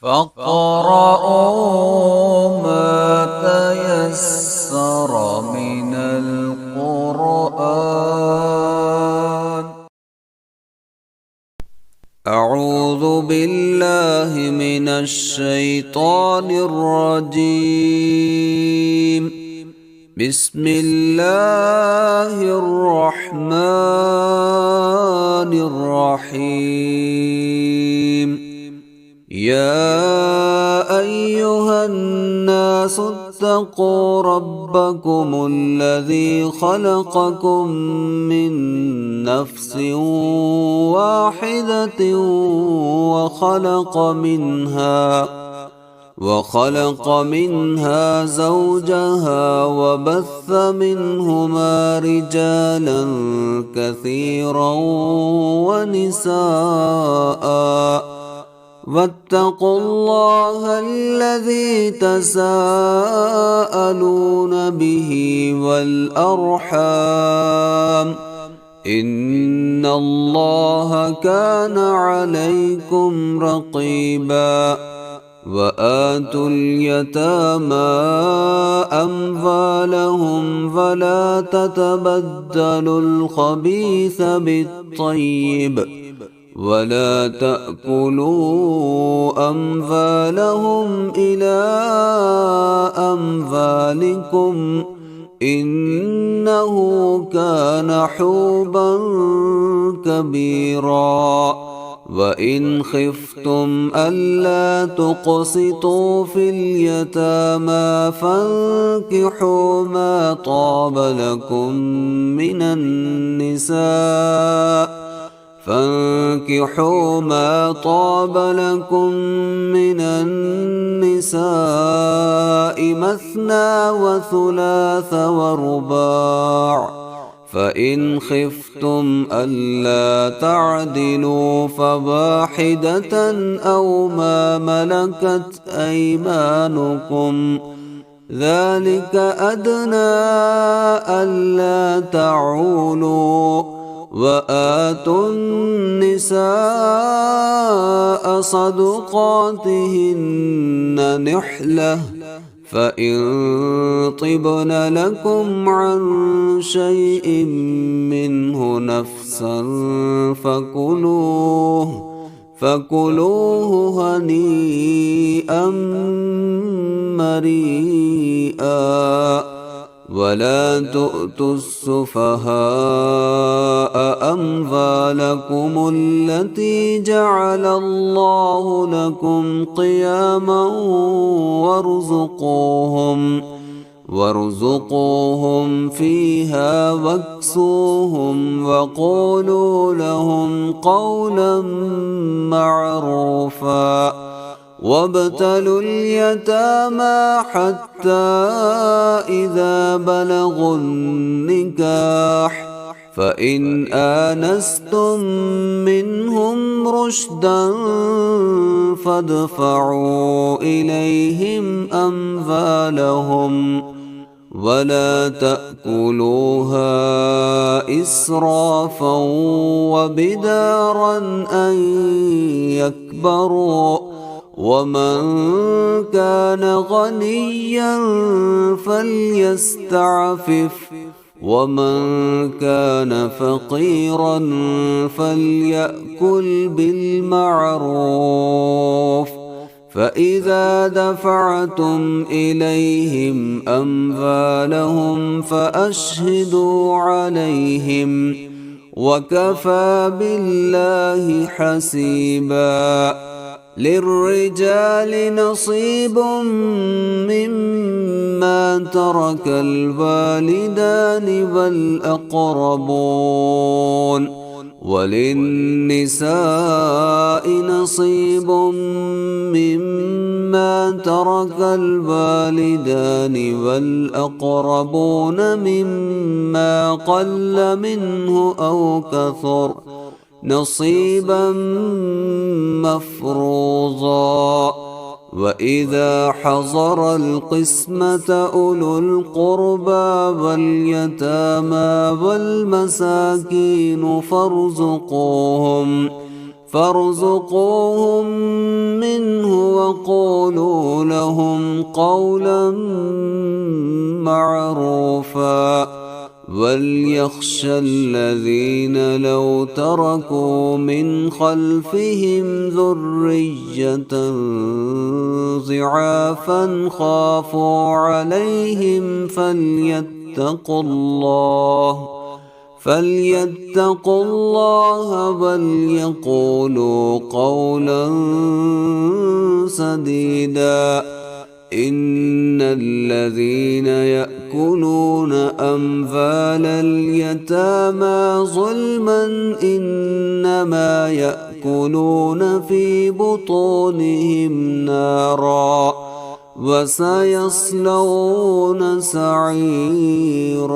فاقرؤوا ما تيسر من القرآن. أعوذ بالله من الشيطان الرجيم. بسم الله الرحمن الرحيم. يا أيها الناس اتقوا ربكم الذي خلقكم من نفس واحدة وخلق منها زوجها وبث منهما رجالا كثيرا ونساء، واتقوا الله الذي تساءلون به والأرحام، إن الله كان عليكم رقيبا. وآتوا اليتامى أموالهم ولا تتبدلوا الخبيث بالطيب، ولا تأكلوا أموالهم إلى أموالكم، إنه كان حوبا كبيرا. وإن خفتم ألا تقسطوا في اليتامى فانكحوا ما طاب لكم من النساء مثنى وثلاث ورباع، فإن خفتم ألا تعدلوا فواحدة أو ما ملكت أيمانكم، ذلك أدنى ألا تعولوا. وآتوا النساء صدقاتهن نحلة، فإن طبن لكم عن شيء منه نفسا فكلوه هنيئا مريئا. ولا تؤتوا السفهاء أموالكم التي جعل الله لكم قياما وارزقوهم فيها واكسوهم وقولوا لهم قولا معروفا. وابتلوا اليتامى حتى إذا بلغوا النكاح، فإن آنستم منهم رشدا فادفعوا إليهم أموالهم، ولا تأكلوها إسرافا وبدارا أن يكبروا. ومن كان غنيا فليستعفف، ومن كان فقيرا فليأكل بالمعروف. فإذا دفعتم إليهم أموالهم فأشهدوا عليهم، وكفى بالله حسيبا. للرجال نصيب مما ترك الوالدان والأقربون، وللنساء نصيب مما ترك الوالدان والأقربون مما قل منه أو كثر، نصيبا مفروضا. وإذا حضر القسمة أولو القربى واليتامى والمساكين فارزقوهم منه وقولوا لهم قولا معروفا وليخشى الذين لو تركوا من خلفهم ذرية ضعافا خافوا عليهم فليتقوا الله وليقولوا قولا سديدا. إن الذين يأكلون أموال اليتامى ظلما إنما يأكلون في بطونهم نارا وسيصلون سعيرا.